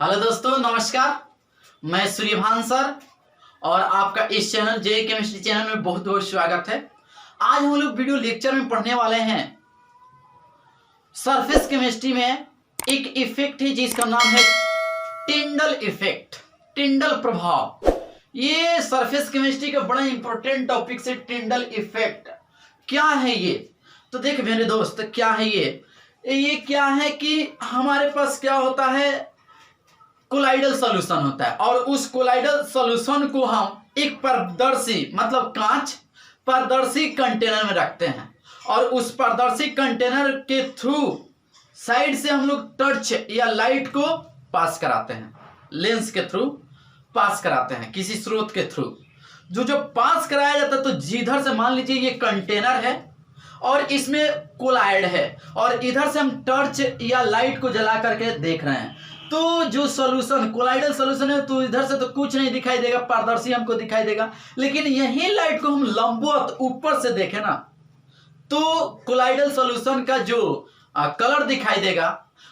Hello दोस्तों, नमस्कार। मैं सूर्यभान सर और आपका इस चैनल जे केमिस्ट्री चैनल में बहुत बहुत स्वागत है। आज हम लोग वीडियो लेक्चर में पढ़ने वाले हैं सरफेस केमिस्ट्री में एक इफेक्ट है जिसका नाम है टिंडल इफेक्ट, टिंडल प्रभाव। ये सरफेस केमिस्ट्री का बड़ा इंपॉर्टेंट टॉपिक से टिंडल इफेक्ट क्या है ये। तो देख मेरे दोस्त, क्या है ये क्या है कि हमारे पास क्या होता है, कोलाइडल सॉल्यूशन होता है और उस कोलाइडल सॉल्यूशन को हम एक पारदर्शी मतलब कांच पारदर्शी कंटेनर में रखते हैं और उस पारदर्शी कंटेनर के थ्रू साइड से हम लोग टर्च या लाइट को पास कराते हैं, लेंस के थ्रू पास कराते हैं, किसी स्रोत के थ्रू जो पास कराया जाता है। तो जिधर से मान लीजिए ये कंटेनर है और इसमें कोलाइड है और इधर से हम टर्च या लाइट को जला करके देख रहे हैं, तो जो सॉल्यूशन कोलाइडल सॉल्यूशन है तो इधर से तो कुछ नहीं दिखाई देगा, पारदर्शी हमको दिखाई देगा। लेकिन यही लाइट को हम लंबवत ऊपर से देखें ना, तो कोलाइडल सॉल्यूशन का जो कलर दिखाई देगा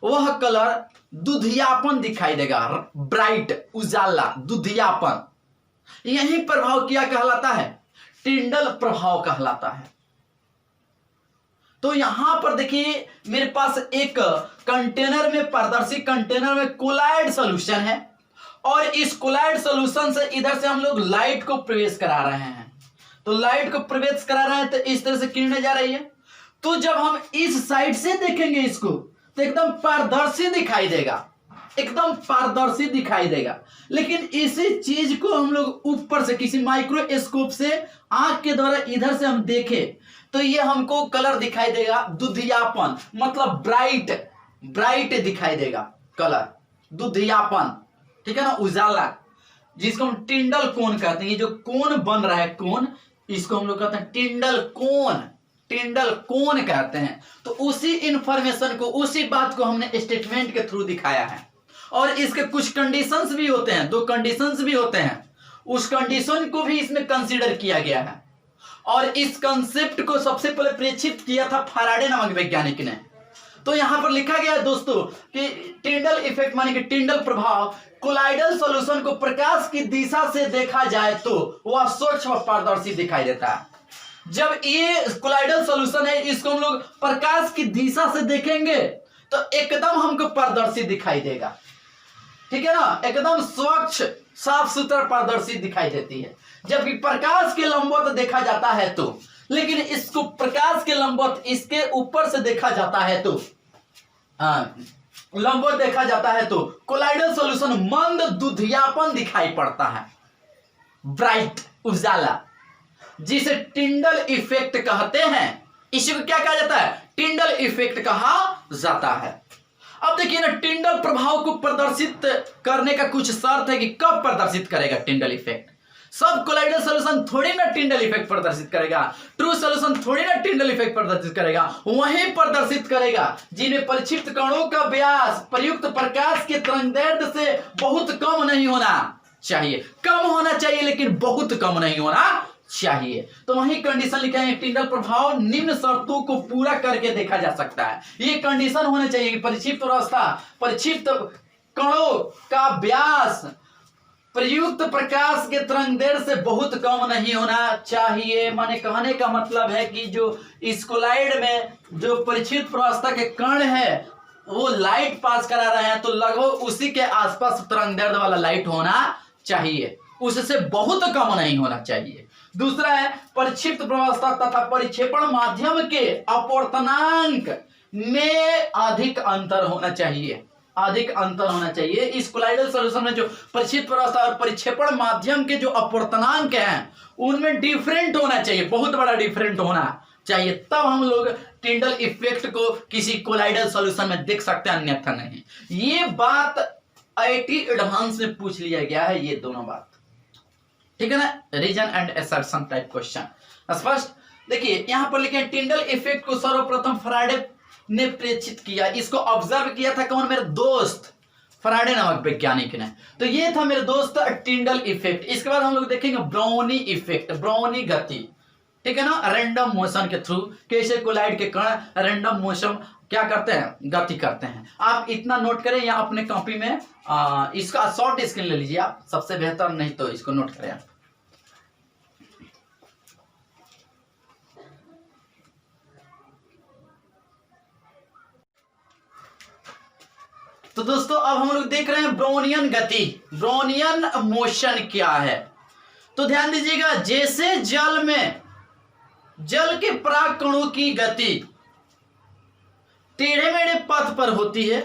वह कलर दुधियापन दिखाई देगा, ब्राइट, उजाला, दुधियापन। यही प्रभाव क्या कहलाता है? टिंडल प्रभाव कहलाता है। तो यहां पर देखिए मेरे पास एक कंटेनर में, पारदर्शी कंटेनर में कोलाइड सॉल्यूशन है और इस कोलाइड सॉल्यूशन से इधर से हम लोग लाइट को प्रवेश करा रहे हैं। तो लाइट को प्रवेश करा रहे हैं तो इस तरह से किरणें जा रही है। तो जब हम इस साइड से देखेंगे इसको तो एकदम पारदर्शी दिखाई देगा, एकदम पारदर्शी दिखाई देगा। लेकिन इसी चीज को हम लोग ऊपर से किसी माइक्रोस्कोप से आंख के द्वारा इधर से हम देखें तो ये हमको कलर दिखाई देगा दुधियापन, मतलब ब्राइट, ब्राइट दिखाई देगा कलर, दुधियापन, ठीक है ना, उजाला, जिसको हम टिंडल कोन कहते हैं। ये जो कोन बन रहा है कोन, इसको हम लोग कहते हैं टिंडल कोन, टिंडल कोन कहते हैं। तो उसी इंफॉर्मेशन को, उसी बात को हमने स्टेटमेंट के थ्रू दिखाया है। और इसके कुछ कंडीशंस भी होते हैं, 2 कंडीशंस भी होते हैं, उस कंडीशन को भी इसमें कंसीडर किया गया है। और इस कंसेप्ट को सबसे पहले प्रेक्षित किया था फैराडे नामक वैज्ञानिक ने। तो यहां पर लिखा गया है दोस्तों कि टिंडल इफेक्ट माने कि टिंडल प्रभाव, कोलाइडल सॉल्यूशन को प्रकाश की दिशा से देखा जाए तो वह स्वच्छ व पारदर्शी दिखाई देता है। जब ये कोलाइडल सॉल्यूशन है, इसको हम लोग प्रकाश की दिशा से देखेंगे तो एकदम हमको पारदर्शी दिखाई देगा, ठीक है ना, एकदम स्वच्छ, साफ सुथरा, पारदर्शी दिखाई देती है। जबकि प्रकाश के लंबवत देखा जाता है तो, लेकिन इसको प्रकाश के लंबवत इसके ऊपर से देखा जाता है तो, लंबवत देखा जाता है तो कोलाइडल सॉल्यूशन मंद दुधियापन दिखाई पड़ता है, ब्राइट, उजाला, जिसे टिंडल इफेक्ट कहते हैं। इसी को क्या कहा जाता है? टिंडल इफेक्ट कहा जाता है। अब देखिए ना, टिंडल प्रभाव को प्रदर्शित करने का कुछ शर्त है कि कब प्रदर्शित करेगा टिंडल इफेक्ट। सब कोलाइडल सॉल्यूशन थोड़ी ना टिंडल इफेक्ट प्रदर्शित करेगा, ट्रू सॉल्यूशन थोड़ी ना टिंडल इफेक्ट प्रदर्शित करेगा। वही प्रदर्शित करेगा जिनमें परिक्षिप्त कणों का व्यास प्रयुक्त प्रकाश के तरंगदैर्ध्य से बहुत कम नहीं होना चाहिए, कम होना चाहिए लेकिन बहुत कम नहीं होना चाहिए। तो वही कंडीशन लिखा है, टिंडल प्रभाव निम्न शर्तों को पूरा करके देखा जा सकता है। ये कंडीशन होना चाहिए कि परिक्षिप्त अवस्था, परिक्षिप्त कणों का व्यास प्रयुक्त प्रकाश के तरंगदैर्ध्य से बहुत कम नहीं होना चाहिए। माने कहने का मतलब है कि जो इस कोलाइड में जो परिक्षिप्त अवस्था के कण है वो लाइट पास करा रहे हैं तो लगभग उसी के आसपास तरंगदैर्ध्य वाला लाइट होना चाहिए, उससे बहुत कम नहीं होना चाहिए। दूसरा है परिक्षिप्त अवस्था तथा परिक्षेपण माध्यम के अपवर्तनांक में अधिक अंतर होना चाहिए, अधिक अंतर होना चाहिए। इस कोलाइडल सॉल्यूशन में जो परिक्षिप्त अवस्था और परिक्षेपण माध्यम के जो अपवर्तनांक हैं उनमें डिफरेंट होना चाहिए, बहुत बड़ा डिफरेंट होना चाहिए, तब हम लोग टिंडल इफेक्ट को किसी कोलाइडल सॉल्यूशन में देख सकते हैं, अन्यथा नहीं। ये बात आईआईटी एडवांस में पूछ लिया गया है, ये दोनों बात, ठीक है ना, reason and assertion type question. स्पष्ट? देखिए यहां पर लिखे टिंडल इफेक्ट को सर्वप्रथम फैराडे ने प्रेक्षित किया, इसको ऑब्जर्व किया था कौन? मेरे दोस्त फैराडे नामक वैज्ञानिक ने। तो ये था मेरे दोस्त टिंडल इफेक्ट। इसके बाद हम लोग देखेंगे ब्राउनी इफेक्ट, ब्राउनी गति, ठीक है ना, रैंडम मोशन के थ्रू कैसे कोलाइड के कण रैंडम मोशन क्या करते हैं, गति करते हैं। आप इतना नोट करें या अपने कॉपी में इसका शॉर्ट स्क्रीन ले लीजिए आप, सबसे बेहतर, नहीं तो इसको नोट करें आप। तो दोस्तों अब हम लोग देख रहे हैं ब्राउनियन गति, ब्राउनियन मोशन क्या है। तो ध्यान दीजिएगा, जैसे जल में जल के पराग कणों की गति टेढ़े मेढ़े पथ पर होती है,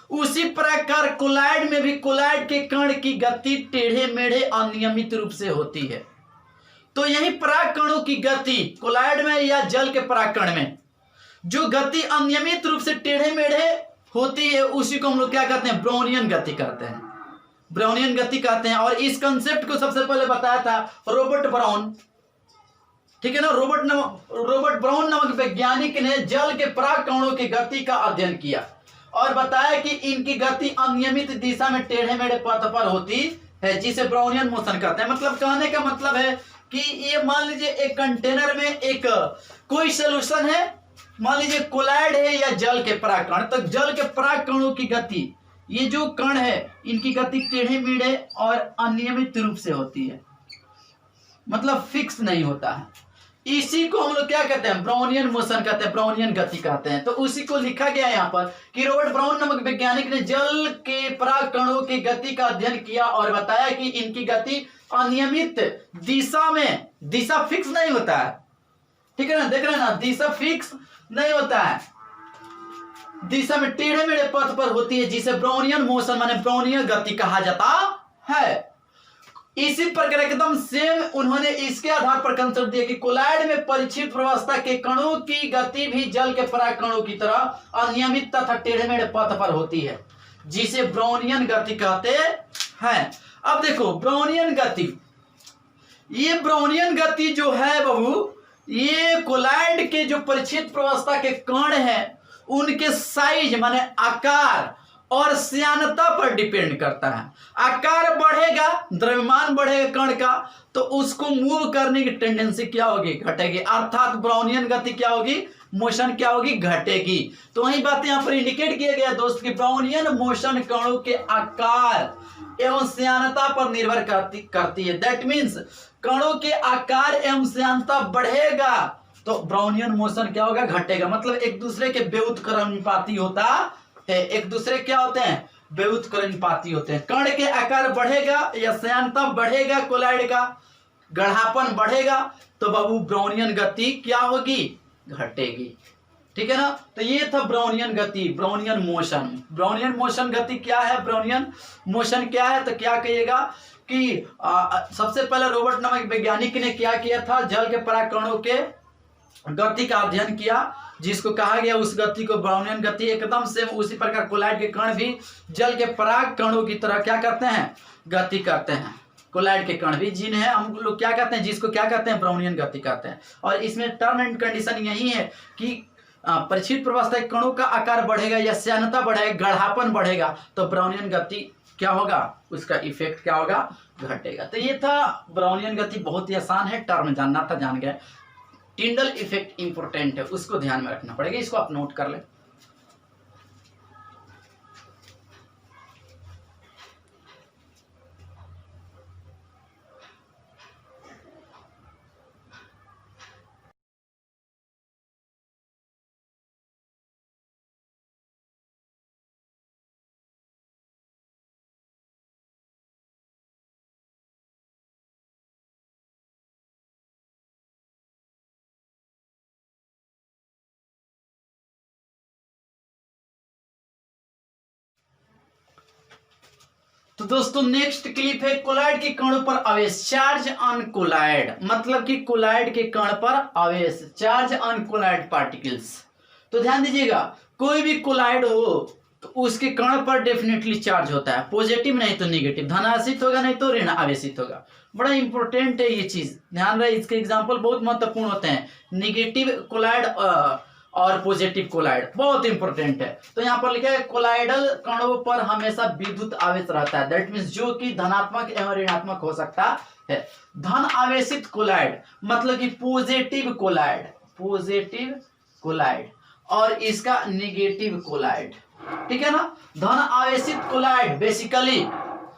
उसी प्रकार कोलाइड में भी कोलाइड के कण की गति टेढ़े मेढ़े अनियमित रूप से होती है। तो यही पराग कणों की गति कोलाइड में या जल के पराग कण में जो गति अनियमित रूप से टेढ़े मेढ़े होती है, उसी को हम लोग क्या कहते हैं, ब्राउनियन गति कहते हैं, ब्राउनियन गति कहते हैं। और इस कंसेप्ट को सबसे पहले बताया था रॉबर्ट ब्राउन, ठीक है ना। रॉबर्ट ब्राउन नामक वैज्ञानिक ने जल के पराग कणों की गति का अध्ययन किया और बताया कि इनकी गति अनियमित दिशा में टेढ़े मेढ़े पथ पर होती है, जिसे ब्राउनियन मोशन कहते हैं। मतलब कहने का मतलब है कि ये मान लीजिए एक कंटेनर में एक कोई सोल्यूशन है, मान लीजिए कोलाइड है या जल के पराग कण, तो जल के पराग कणों की गति, ये जो कण है इनकी गति टेढ़े मेढ़े और अनियमित रूप से होती है, मतलब फिक्स नहीं होता है। इसी को हम लोग क्या कहते हैं, ब्राउनियन मोशन कहते हैं, ब्राउनियन गति कहते हैं। तो उसी को लिखा गया है यहाँ पर कि रॉबर्ट ब्राउन नामक वैज्ञानिक ने जल के पराग कणों की गति का अध्ययन किया और बताया कि इनकी गति अनियमित दिशा में, दिशा फिक्स नहीं होता है, ठीक है ना, देख रहे हैं ना, दिशा फिक्स नहीं होता है, दिशा में टेढ़े मेढ़े पथ पर होती है, जिसे ब्राउनियन मोशन माने ब्राउनियन गति कहा जाता है। इसी प्रकार एकदम सेम उन्होंने इसके आधार पर कंसेप्ट दिया कि कोलाइड में परिचित अवस्था के कणों की गति भी जल के पराग कणों की तरह अनियमित तथा टेढ़े मेढ़े पथ पर होती है, जिसे ब्राउनियन गति कहते हैं। अब देखो ब्राउनियन गति, ये ब्राउनियन गति जो है बाबू, ये कोलाइड के जो परिचित अवस्था के कण हैं उनके साइज माने आकार और श्यानता पर डिपेंड करता है। आकार बढ़ेगा, द्रव्यमान बढ़ेगा कण का, तो उसको मूव करने की टेंडेंसी क्या होगी, घटेगी, अर्थात ब्राउनियन गति क्या होगी, मोशन क्या होगी, घटेगी। तो वही बात यहाँ पर इंडिकेट किया गया दोस्त कि ब्राउनियन मोशन कणों के आकार एवं श्यानता पर निर्भर करती है। दैट मीन्स कणों के आकार एवं श्यानता बढ़ेगा तो ब्राउनियन मोशन क्या होगा, घटेगा। मतलब एक दूसरे के व्युत्क्रमानुपाती होता है, एक दूसरे क्या होते हैं, व्युत्क्रमानुपाती होते हैं। कण के आकार बढ़ेगा या श्यानता बढ़ेगा, कोलाइड का गढ़ापन बढ़ेगा, तो बाबू ब्राउनियन गति क्या होगी, घटेगी, ठीक है ना। तो ये था ब्राउनियन गति, ब्राउनियन मोशन। ब्राउनियन मोशन गति क्या है, ब्राउनियन मोशन क्या है, तो क्या कहिएगा कि सबसे पहले रॉबर्ट नामक वैज्ञानिक ने क्या किया था, जल के पराग कणों के गति का अध्ययन किया, जिसको कहा गया उस गति को ब्राउनियन गति। एकदम सेम उसी प्रकार कोलाइड के कण भी जल के पराग कणों की तरह क्या करते हैं, गति करते हैं। कोलाइड के कण भी जिन है हम लोग क्या कहते हैं, जिसको क्या कहते हैं, ब्राउनियन गति कहते हैं। और इसमें टर्म एंड कंडीशन यही है कि परिचित अवस्था के कणों का आकार बढ़ेगा या श्यानता बढ़ेगा, गढ़ापन बढ़ेगा, तो ब्राउनियन गति क्या होगा, उसका इफेक्ट क्या होगा, घटेगा। तो ये था ब्राउनियन गति, बहुत ही आसान है, टर्म जानना था, जान गए। टिंडल इफेक्ट इंपॉर्टेंट है, उसको ध्यान में रखना पड़ेगा, इसको आप नोट कर लें। तो दोस्तों नेक्स्ट क्लिप है कोलाइड के कणों पर आवेश, चार्ज ऑन कोलाइड, मतलब कि कोलाइड के कण पर आवेश, चार्ज ऑन कोलाइड पार्टिकल्स। तो ध्यान दीजिएगा, कोई भी कोलाइड हो तो उसके कण पर डेफिनेटली चार्ज होता है, पॉजिटिव नहीं तो नेगेटिव, धनावेशित होगा नहीं तो ऋण आवेशित होगा। बड़ा इंपॉर्टेंट है ये चीज, ध्यान रहे, इसके एग्जाम्पल बहुत महत्वपूर्ण होते हैं। नेगेटिव कोलाइड और पॉजिटिव कोलाइड बहुत इंपॉर्टेंट है। तो यहाँ पर लिखा है कोलाइडल कणों पर हमेशा विद्युत आवेश रहता है, दैट मीन्स जो कि धनात्मक एवं ऋणात्मक हो सकता है। धन आवेशित कोलाइड मतलब कि पॉजिटिव कोलाइड, पॉजिटिव कोलाइड, और इसका नेगेटिव कोलाइड, ठीक है ना। धन आवेशित कोलाइड बेसिकली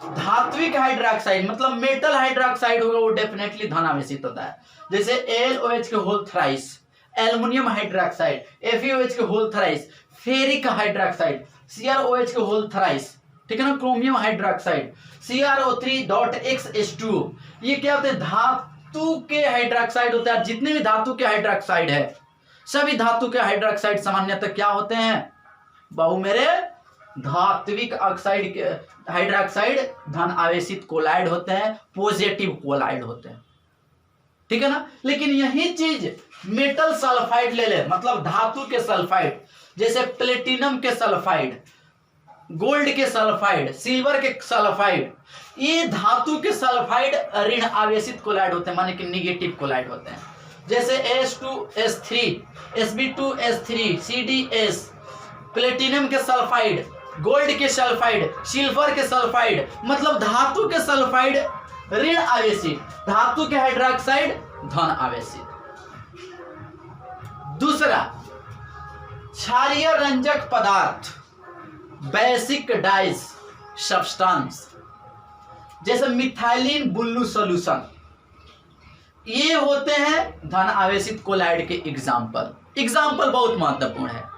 धात्विक हाइड्रोक्साइड मतलब मेटल हाइड्रोक्साइड होगा वो डेफिनेटली धन आवेशित होता है। जैसे AlOH के whole thrice, aluminium hydroxide, FeOH के whole thrice, ferric hydroxide, CrOH के होल थ्राइस, ठीक है ना, क्रोमियम हाइड्रोक्साइड, CrO3.X2, ये क्या होते हैं, धातु के हाइड्रोक्साइड होते हैं। जितने भी धातु के हाइड्रोक्साइड है सभी धातु के हाइड्रोक्साइड सामान्यतः क्या होते हैं बाबू मेरे, धात्विक ऑक्साइड के हाइड्रोक्साइड धन आवेशित कोलाइड होते हैं, पॉजिटिव कोलाइड होते हैं, ठीक है ना। लेकिन यही चीज मेटल सल्फाइड ले ले, मतलब धातु के सल्फाइड, जैसे प्लेटिनम के सल्फाइड, गोल्ड के सल्फाइड, सिल्वर के सल्फाइड, ये धातु के सल्फाइड ऋण आवेशित कोलाइड होते हैं, माने कि निगेटिव कोलाइड होते हैं। जैसे S2S3, Sb2S3, CdS, प्लेटिनम के सल्फाइड, गोल्ड के सल्फाइड, सिल्वर के सल्फाइड, मतलब धातु के सल्फाइड ऋण आवेशित, धातु के हाइड्रोक्साइड धन आवेशित। दूसरा, क्षारीय रंजक पदार्थ, बेसिक डाइज सब्सटेंस, जैसे मिथाइलिन ब्लू सॉल्यूशन, ये होते हैं धन आवेशित कोलाइड के एग्जाम्पल बहुत महत्वपूर्ण है।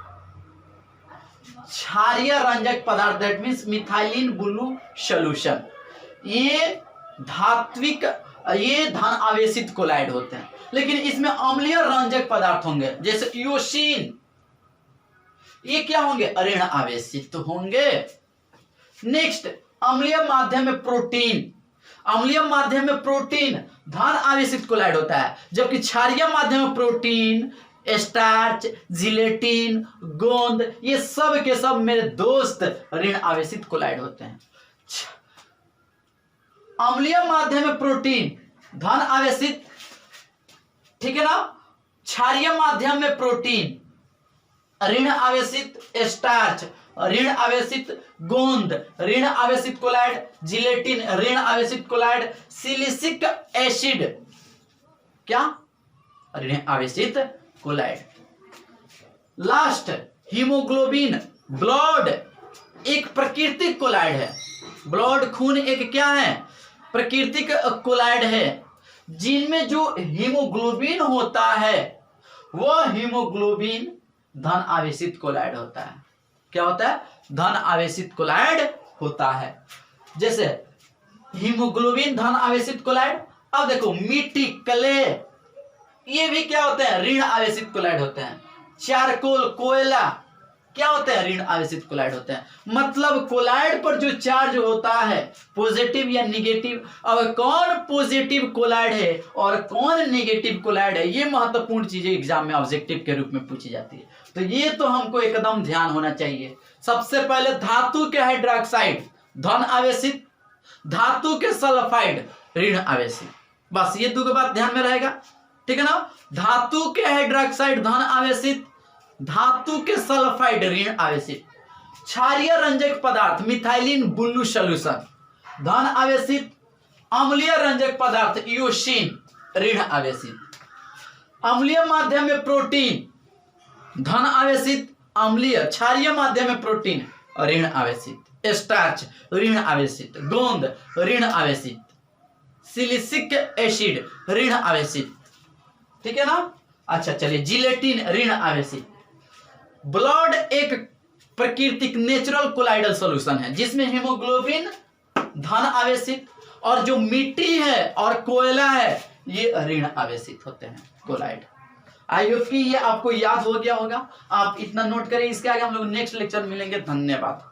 क्षारीय रंजक पदार्थ that means methylene blue solution, ये धात्विक, ये धन आवेशित कोलाइड होते हैं। लेकिन इसमें अम्लीय रंजक पदार्थ होंगे, जैसे यूसिन, ये क्या होंगे, ऋण आवेशित होंगे। नेक्स्ट, अम्लीय माध्यम में प्रोटीन, अम्लीय माध्यम में प्रोटीन धन आवेशित कोलाइड होता है, जबकि क्षारीय माध्यम में प्रोटीन, स्टार्च, जिलेटिन, गोंद, ये सब के सब मेरे दोस्त ऋण आवेशित कोलाइड होते हैं। अम्लीय माध्यम में प्रोटीन धन आवेशित, ठीक है ना। क्षारीय माध्यम में प्रोटीन ऋण आवेशित, स्टार्च ऋण आवेशित, गोंद ऋण आवेशित कोलाइड, जिलेटिन ऋण आवेशित कोलाइड, सिलिसिक एसिड क्या, ऋण आवेशित कोलाइड। लास्ट, हीमोग्लोबिन, ब्लड एक प्राकृतिक कोलाइड है। ब्लड खून एक क्या है, प्राकृतिक कोलाइड है, जिनमें जो हीमोग्लोबिन होता है वह हीमोग्लोबिन धन आवेशित कोलाइड होता है। क्या होता है, धन आवेशित कोलाइड होता है। जैसे हीमोग्लोबिन धन आवेशित कोलाइड। अब देखो मिट्टी, क्ले, ये भी क्या होते हैं, ऋण आवेशित कोलाइड होते हैं। चारकोल, कोयला क्या होते हैं, ऋण आवेशित कोलाइड होते हैं। मतलब कोलाइड पर जो चार्ज होता है पॉजिटिव या निगेटिव, अब कौन पॉजिटिव कोलाइड है और कौन नेगेटिव कोलाइड है, ये महत्वपूर्ण चीजें एग्जाम में ऑब्जेक्टिव के रूप में पूछी जाती है। तो ये तो हमको एकदम ध्यान होना चाहिए। सबसे पहले धातु के हाइड्रोक्साइड धन आवेशित, धातु के सल्फाइड ऋण आवेशित, बस ये दो बात ध्यान में रहेगा, ठीक है ना। धातु के हाइड्रोक्साइड धन आवेशित, धातु के सल्फाइड ऋण आवेशित। क्षारीय रंजक पदार्थ मिथाइलिन ब्लू सॉल्यूशन धन आवेशित, अम्लीय रंजक पदार्थ यूसिन ऋण आवेशित। अम्लीय माध्यम में प्रोटीन धन आवेशित, अम्लीय क्षारीय माध्यम में प्रोटीन ऋण आवेशित, स्टार्च ऋण आवेशित, गोंद ऋण आवेशित, सिलिसिक एसिड ऋण आवेशित, ठीक है ना। अच्छा चलिए, जिलेटिन ऋण आवेशित। ब्लड एक प्राकृतिक नेचुरल कोलाइडल सॉल्यूशन है जिसमें हीमोग्लोबिन धन आवेशित और जो मिट्टी है और कोयला है ये ऋण आवेशित होते हैं कोलाइड। आई होप कि ये आपको याद हो गया होगा। आप इतना नोट करें, इसके आगे हम लोग नेक्स्ट लेक्चर मिलेंगे। धन्यवाद।